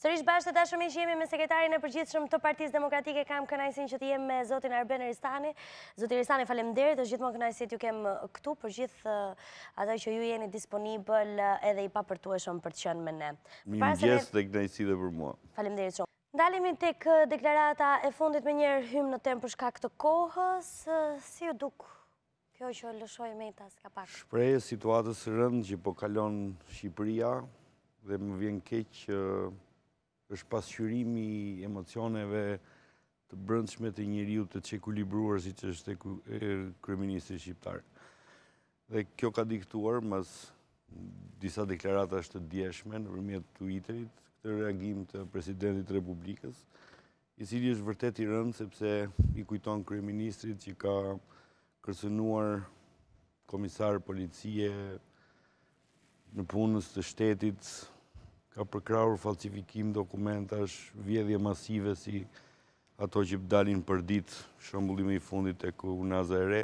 Sërish bashkë të dashur miq, jemi me sekretarin e përgjithshëm të Partisë Demokratike. Kam kënaqësinë që të jem me zotin Arben Ristani. Zoti Ristani, faleminderit, është gjithmonë kënaqësi të ju kem këtu për gjithë ato që ju jeni disponibël edhe i papërtueshëm për të qenë me ne. Mirëmëngjes dhe kënaqësi dhe për mua. Faleminderit shumë. Ndalemi tek deklarata e fundit, me njëherë hym në temp për shkak të kohës. Si ju duk kjo që lëshoi Meta s'ka pak? Shprehje situatës së rëndë që po kalon Shqipëria dhe më vjen keq që është pasqyrimi i emocioneve të brendshme të njeriu të çekulibruar siç është kryeministri shqiptar. Dhe kjo ka diktuar mas disa deklaratash të djeshme nëpërmjet Twitterit këtë reagim të presidentit të Republikës, i cili është vërtet i rëndë sepse i kujton kryeministrit që ka kërcënuar komisar policie në punës të shtetit, ka përkrahur falsifikim dokumentash, vjedhje masive si ato që dalin për ditë, shembulli më i fundit tek Unaza e Re,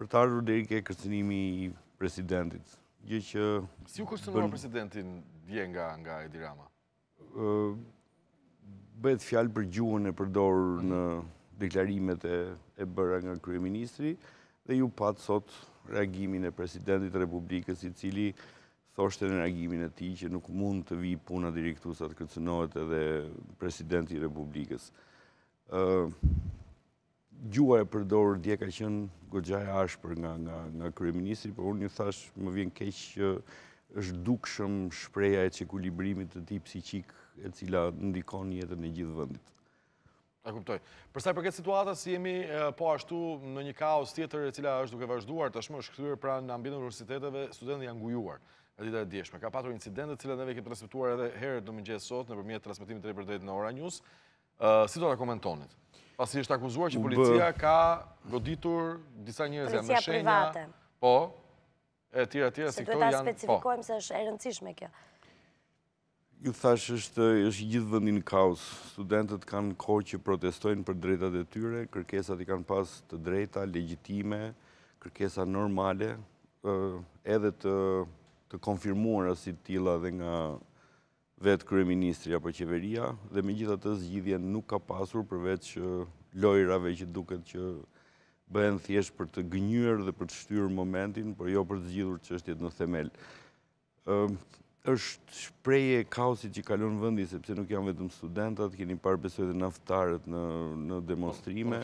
për të ardhur deri ke kërcënimi i presidentit. Gjë që si u kërcënuar presidentin dje nga Edi Rama? Bëhet fjalë për gjuhën e përdorur në deklarimet e bëra nga kryeministri dhe ju pat sot reagimin e presidentit të Republikës, i cili thoshte në reagimin e tij që nuk mund të vi puna deri këtu sa të kërcënohet edhe presidenti i Republikës. Gjuha e përdorur dje ka qenë goxha e ashpër nga kryeministri, por unë ju thash më vjen keq që është dukshëm shpreha e çekuilibrimit të tij psiqik e cila ndikon jetën e gjithë vendit. E kuptoj. Për sa i përket situatës, jemi po ashtu në një kaos tjetër e cila është duke vazhduar, tashmë është kthyer pranë ambientit universiteteve, studentët janë ngujuar. Ditët e djeshme. Ka patur incidente të cilat neve kemi transmetuar edhe herët në mëngjes sot nëpërmjet transmetimit drejt në Ora News. Si do ta komentonit? Pasi është akuzuar që policia ka goditur disa njerëz me shenja private. Po, e tjera si këto janë. Se duhet ta specifikojmë se është e rëndësishme kjo. Ju thash është gjithë vendi në kaos. Studentët kanë kohë që protestojnë për drejtat e tyre, kërkesat i kanë pas të drejta, legjitime, kërkesa normale, edhe të konfirmuara si të tilla dhe nga vetë kryeministri apo qeveria, dhe megjithatë zgjidhja nuk ka pasur përveç lojrave që duket që bëhen thjesht për të gënjur dhe për të shtyrë momentin, por jo për të zgjidhur çështjet në themel. Është shprehje kaosit që kalon vendi, sepse nuk janë vetëm studentët, keni parë besoj edhe naftarët në demonstrime.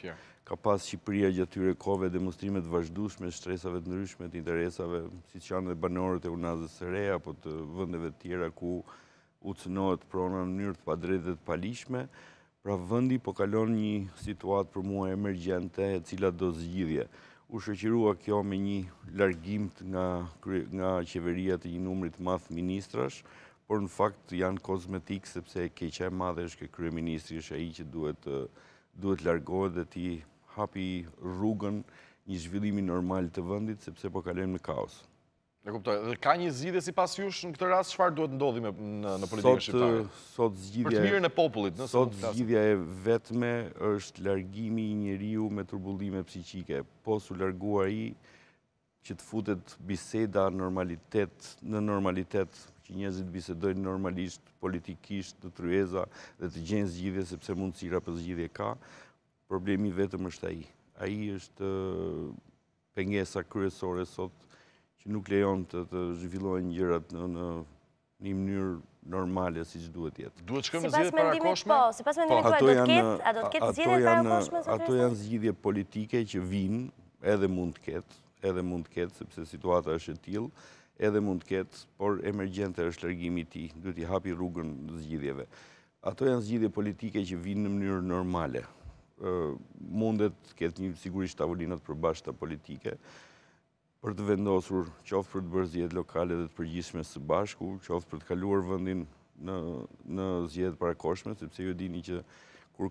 Ka pas Shqipëria gjatë tyre kohëve demonstrime të vazhdueshme, stresave të ndryshme të interesave, siç janë dhe banorët e Unazës së Re apo të vendeve të tjera ku u cënohet prona në mënyrë të padrejtë dhe të palishme. Pra vendi po kalon një situatë për mua emergjente e cila do zgjidhje. U shoqërua kjo me një largim nga qeveria të një numri të madh ministrash, por në fakt janë kozmetik sepse keqja e madhe është që kryeministri është ai që duhet largohet dhe ti hapi rrugën një zhvillimi normal të vendit sepse po kalojmë në kaos. E kuptoj. Dhe ka një zgjidhje sipas jush në këtë rast, çfarë duhet ndodhi në politikën shqiptare? Sot zgjidhja për të mirën e popullit, sot zgjidhja e vetme është largimi i njeriu me turbullime psiqike. Po su largua ai që të futet biseda në normalitet, që njerëzit bisedojnë normalisht, politikisht, në tryeza dhe të gjejnë zgjidhje sepse mundësira për zgjidhje ka. Problemi vetëm është ai. Ai është pengesa kryesore sot që nuk lejon të zhvillohen gjërat në një mënyrë normale siç duhet jetë. Duhet shkojmë në zgjedhje parakoshme? Po, sipas mendimit tuaj a do të ketë zgjedhje parakoshme? Ato janë zgjidhje politike që vinë, edhe mund të ketë, sepse situata është e tillë, edhe mund të ketë, por emergjente është largimi i tij, duhet i hapi rrugën zgjidhjeve. Ato janë zgjidhje politike që vinë në mënyrë normale. Mundet të ketë një sigurisht tavolinat përbashkëta politike për të vendosur qoftë për të bërë zgjedhje lokale dhe të përgjithshme së bashku, qoftë për të kaluar vendin në zgjedhjet parakoshme, sepse ju dini që kur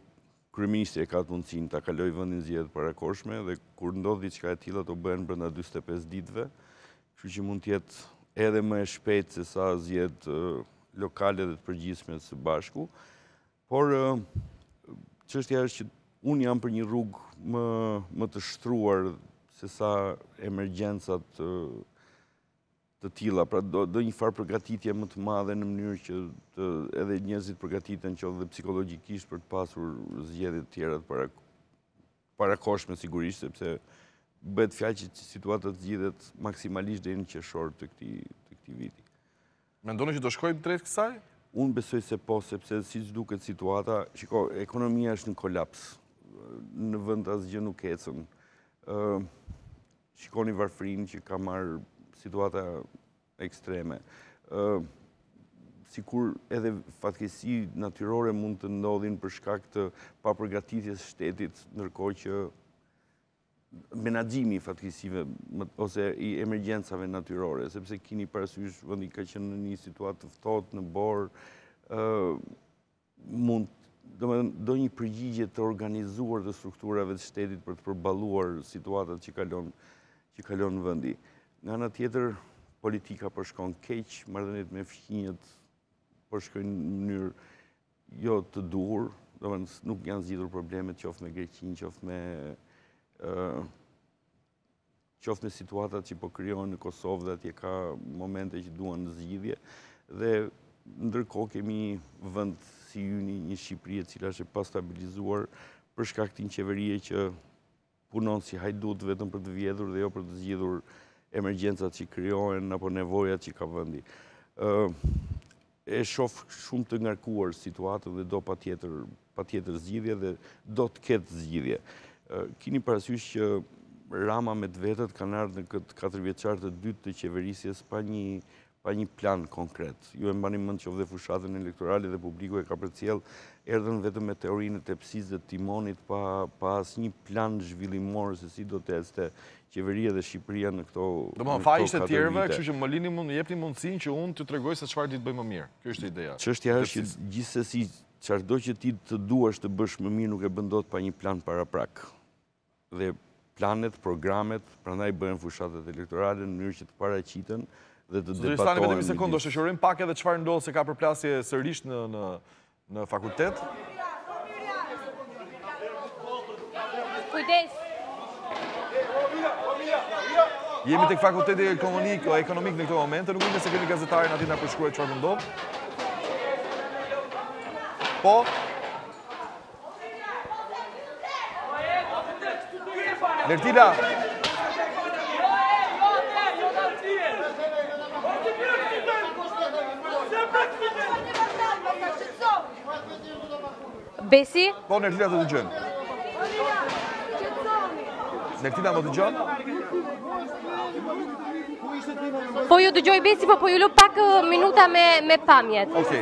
kryeministri ka mundësinë ta kalojë vendin zgjedhjet parakoshme dhe kur ndodh diçka e tillë ato bëhen brenda 45 ditëve, kështu që mund të jetë edhe më e shpejtë se sa zgjedhjet lokale dhe të përgjithshme së bashku, por çështja është që unë jam për një rrugë më të shtruar se sa emergjencat të tilla, pra do një farë përgatitje më të madhe në mënyrë që edhe njerëzit përgatiten që edhe psikologjikisht për të pasur zgjedhje të tjera të parakoshme sigurisht, sepse bëhet fjalë që situata zgjidhet maksimalisht deri në qershor të këtij viti. Mendoni që do shkojmë drejt kësaj? Unë besoj se po, sepse siç duket situata, shiko, ekonomia është në kolaps. Në vend asgjë nuk ecën. Shikoni varfërinë që ka marrë situata ekstreme. Sikur edhe fatkeqësi natyrore mund të ndodhin për shkak të papërgatitjes së shtetit, ndërkohë që menaxhimi i fatkeqësive ose i emergjencave natyrore, sepse keni parasysh vendi ka qenë në një situatë të ftohtë në borë, do një përgjigje të organizuar të strukturave të shtetit për të përballuar situatat që kalon vendi. Nga ana tjetër, politika po shkon keq, marrëdhëniet me fqinjët po shkojnë në mënyrë jo të duhur, nuk janë zgjidhur problemet qoftë me Greqinë, qoftë me situatat që po krijohen në Kosovë dhe atje ka momente që duan në zgjidhje, dhe ndërkohë kemi vend si yni, një Shqipëri e cila është e pastabilizuar për shkak të një qeverie që punon si hajdut vetëm për të vjedhur dhe jo për të zgjidhur emergjencat që krijohen apo nevojat që ka vendi. E shoh shumë të ngarkuar situatën dhe do patjetër zgjidhje dhe do të ketë zgjidhje. Keni parasysh që Rama me të vetët kanë ardhur në këtë 4 vjeçar të dytë të qeverisjes pa një plan konkret. Ju e mbani mend që dhe fushatën elektorale dhe publiku e ka përcjell, erdhën vetëm me teorinë e tepsisë dhe timonit pa asnjë plan zhvillimor se si do të ecte qeveria dhe Shqipëria në këto. Domethënë faji ishte tjerëve, kështu që më jepni mundësinë që unë t'ju tregoj se çfarë ditë bëj më mirë. Kjo është ideja. Çështja është që gjithsesi çfarëdo që ti të duash të bësh më mirë nuk e bën dot pa një plan paraprak. Dhe planet, programet, prandaj bëhen fushatat elektorale në mënyrë që të paraqiten dhe të debatohen. Vetëm një sekondë, do shoqërojmë pak edhe çfarë ndodh se ka përplasje sërish në fakultet. Kujdes. Jemi tek fakulteti ekonomik në këtë moment, nuk e di se kemi gazetarin aty na përshkruaj çfarë ndodh. Po. Lertila. Besi? Po, Lertila të dëgjojmë. Lertila më dëgjon? Po ju dëgjoj Besi, po ju lë pak minuta me pamjet. Okej.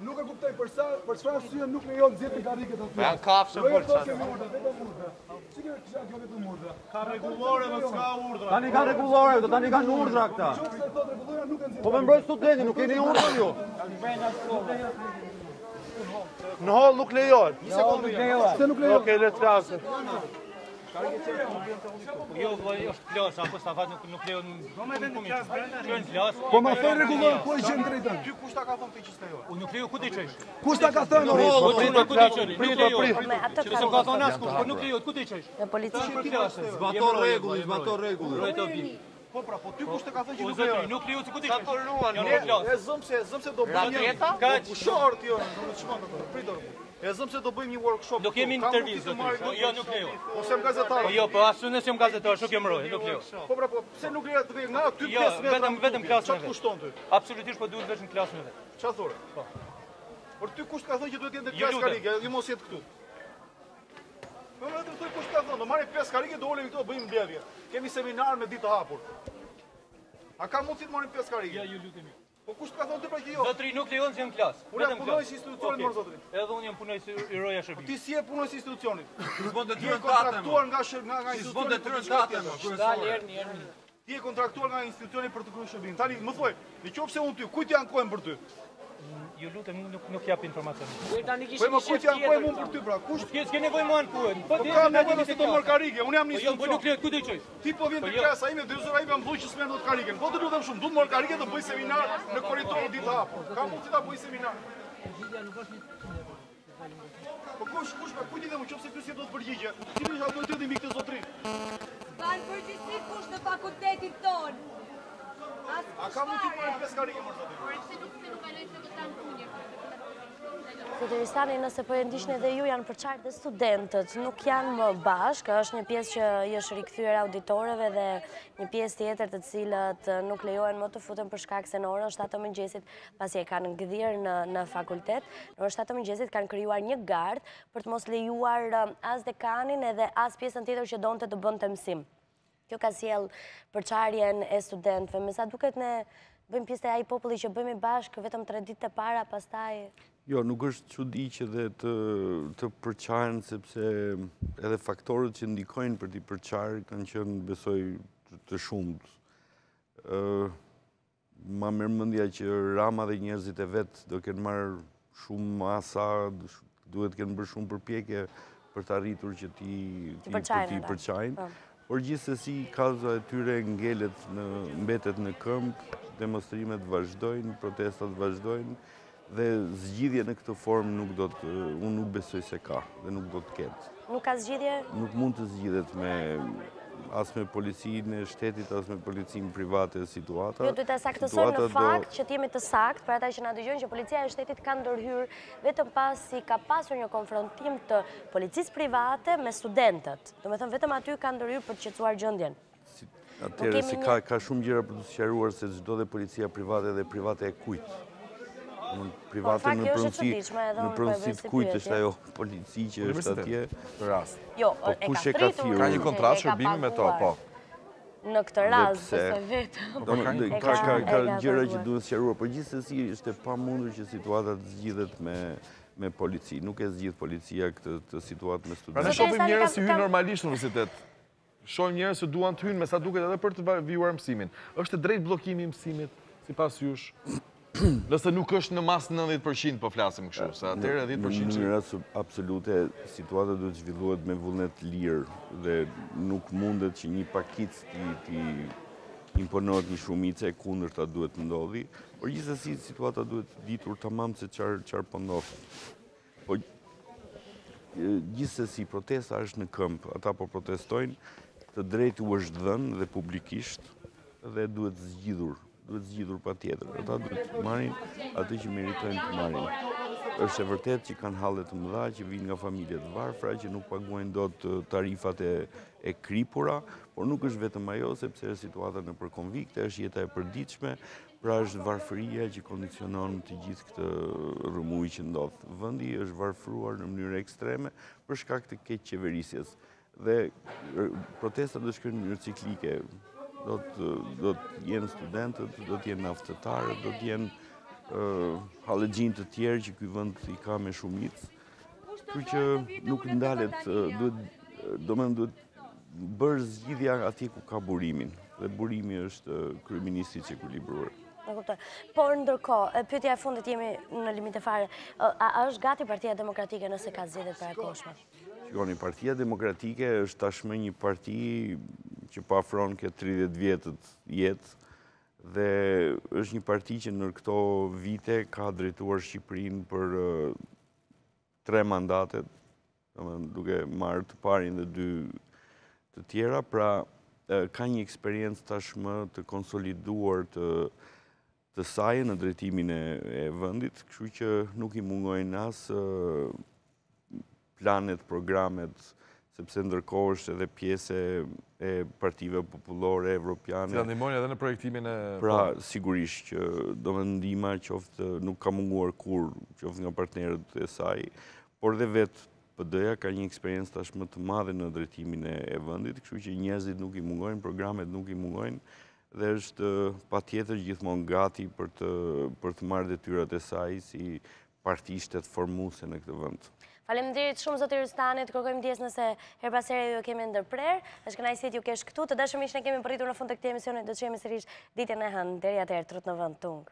Nuk e kuptoj për çfarë arsye nuk lejon nxjerrje karriget aty. Janë kafshë për çfarë? Ka rregullore mos ka urdhra. Tani kanë rregullore, tani kanë urdhra këta. Po më mbroj studenti, nuk keni urdhër ju. Në hall nuk lejohet. Një sekondë nuk lejohet. Se nuk lejohet. Okej, le të flasim. Jo, është plas, apo stafat nuk lejon. Do më vjen në plas brenda. Po ma thon rregullor ku e gjen drejtën. Ty kush ta ka thonë ti që s'lejo? Unë nuk lejo, ku ti çesh? Kush ta ka thënë? Ku ti çesh? Me atë S'e ka thonë askush, po nuk lejo, ku ti çesh? në polici. Zbaton rregullin, zbaton rregullin. Rrojt obi. Po pra, po ty kush të ka thënë që Po nuk lejon? zotri, nuk lejo, ku ti Sa çesh? turnuan, E zëm se do bëjmë. Ka Short jo, do të shkon ato. Pritor. E zëm se do bëjmë një workshop. do kemi intervistë zotri. Jo, nuk lejo. Po sem gazetar. Po jo, po as unë jam gazetar, nuk jam rroj, nuk lejo. Po pra, po pse nuk lejo të vjen nga ty Jo, 5 metra? vetëm klasën e Çfarë vet. kushton ty? Absolutisht po duhet vesh në klasën e vet. Çfarë thore? Po. Por ty kush ka thënë që duhet jetë në Ju klasë lutem. karike, ju mos jetë këtu. Po vetëm thoj kush ka thënë, do marrim 5 karike, do ulemi këtu, bëjmë mbledhje. Kemi seminar me ditë të hapur. A ka mundësi të marrim 5 karike? Ja, ju lutem. Po kush ka thënë ti pra që jo? Zotri nuk lejon se jam klas. Unë jam punoj si institucionit, mor zotri. Edhe unë jam punoj si i roja shërbim. Ti si e punoj si institucionit? S'bën Ti je detyrën tatë. kontraktuar nga S'bën institucioni. detyrën tatë. Ti je kontraktuar nga institucioni për të kryer shërbim. Tani më thuaj, nëse unë ty, kujt janë kohën për ty? Ju lutem, nuk jap informacion. Po më kujt janë kohën unë për ty pra? Kush? S'ke nevojë mua në kuën. Po ka nevojë se do marr karike. Unë jam në Po jo, po nuk institucion. lejo, ku do të çoj? Ti po vjen te klasa ime, dy zëra ime më thuaj që s'më do të kariken. Po të lutem shumë, do të marr karike, do bëj seminar në korridorin ditë hapur. Ka mundësi ta bëj seminar. Po kush me kujti dhe më qëpë se kësje do të përgjigje. Cili është autoriteti mbi këtë zotrin? Kanë përgjithësi kush në fakultetin tonë. A ka mundësi të marrë peskarike më zotrin? Por se nuk kaloj se votan punje. Zotëri Stani, nëse po e ndishni dhe ju janë përçarë dhe studentët, nuk janë më bashkë, është një pjesë që i është rikthyer auditorëve dhe një pjesë tjetër të cilët nuk lejohen më të futen për shkak se në orën 7 të mëngjesit, pasi e kanë ngdhirë në fakultet, në orën 7 të mëngjesit kanë krijuar një gardë për të mos lejuar as dekanin edhe as pjesën tjetër që donte të bënte mësim. Kjo ka sjell përçarjen e studentëve, me sa duket ne bëjmë pjesë e ai populli që bëhemi bashkë vetëm 3 ditë e para, pastaj. Jo, nuk është çudi që dhe të përçaren, sepse edhe faktorët që ndikojnë për t'i përçarë kanë qenë, besoj, të shumët. Ma merr mendja që Rama dhe njerëzit e vet do kenë marrë shumë masa, duhet të kenë bërë shumë përpjekje për të arritur që t'i përçajnë. Por gjithsesi kauza e tyre mbetet në këmbë, demonstrimet vazhdojnë, protestat vazhdojnë, dhe zgjidhje në këtë formë unë nuk besoj se ka dhe nuk do të ketë. Nuk ka zgjidhje? Nuk mund të zgjidhet as me policinë e shtetit, as me policinë private situata. Jo, duhet të saktësojmë në fakt që t'jemi të saktë për ata që na dëgjojnë që policia e shtetit ka ndërhyrë vetëm pasi ka pasur një konfrontim të policisë private me studentët. Do me thënë vetëm aty ka ndërhyrë për të qetësuar gjendjen. Atëherë si ka shumë gjëra për të sqaruar se çdo dhe policia private dhe private e kujt. Private në pronësi të kujt është ajo polici që është atje. Për rast. Jo, kush e ka thirrur? Ka një kontratë shërbimi me to, po. Në këtë rast, se vetëm. Ka gjëra që duhet sqaruar, por gjithsesi është e pamundur që situata të zgjidhet me polici. Nuk e zgjidh policia këtë situatë me studentë. Pra ne shohim njerëz që hyjnë normalisht në universitet. Shohim njerëz që duan të hyjnë me sa duket edhe për të vijuar mësimin. Është drejt bllokimi i mësimit sipas jush? Nëse nuk është në mas 90%, po flasim kështu, se atëherë 10%. Në mënyrë absolute, situata duhet zhvillohet me vullnet lirë dhe nuk mundet që një pakic t'i imponohet një shumice e kundërta duhet të ndodhi, por gjithsesi situata duhet ditur tamam se çfarë po ndodh. Po gjithsesi protesta është në këmbë, ata po protestojnë, të drejtë u është dhënë dhe publikisht dhe duhet zgjidhur patjetër. Ata duhet të marrin atë që meritojnë të marrin. Është e vërtet që kanë halle të mëdha, që vijnë nga familje të varfra, që nuk paguajnë dot tarifat e kripura, por nuk është vetëm ajo, sepse është situata nëpër konvikte, është jeta e përditshme, pra është varfëria që kondicionon të gjithë këtë rrëmuj që ndodh. Vendi është varfëruar në mënyrë ekstreme për shkak të keq qeverisjes. Dhe protestat do shkojnë në mënyrë ciklike. Do të jenë studentët, do të jenë naftetarët, do të jenë hallexhin të tjerë që ky vend i ka me shumicë. Kështu që nuk ndalet, duhet bërë zgjidhja atje ku ka burimin. Dhe burimi është kryeministri që kulibruar. Por ndërkohë, pyetja e fundit, jemi në limite fare, a është gati Partia Demokratike nëse ka zgjedhjet parakohshme? Shikoni, Partia Demokratike është tashmë një parti që po afron këtë 30 vjetët jetë dhe është një parti që në këto vite ka drejtuar Shqipërinë për 3 mandatet, duke marrë të parin dhe 2 të tjera, pra ka një eksperiencë tashmë të konsoliduar të saj në drejtimin e vendit, kështu që nuk i mungojnë as planet, programet, sepse ndërkohë është edhe pjesë e partive popullore evropiane. Si ndihmojnë edhe në projektimin e... Pra, sigurisht që do me ndihma qoftë nuk ka munguar kur, qoftë nga partnerët e saj, por dhe vetë PD-ja ka një eksperiencë tashmë të madhe në drejtimin e vendit, kështu që njerëzit nuk i mungojnë, programet nuk i mungojnë, dhe është patjetër gjithmonë gati për të marrë detyrat e saj si parti shtetëformuese në këtë vend. Faleminderit shumë zoti Rystani, të kërkojmë ndjes nëse her pas here ju kemi ndërprer. Është kënaqësi që ju kesh këtu. Të dashur miq, ne kemi përritur në fund të këtij emisioni, do të shihemi sërish ditën e hënë. Deri atëherë, trut në vend tung.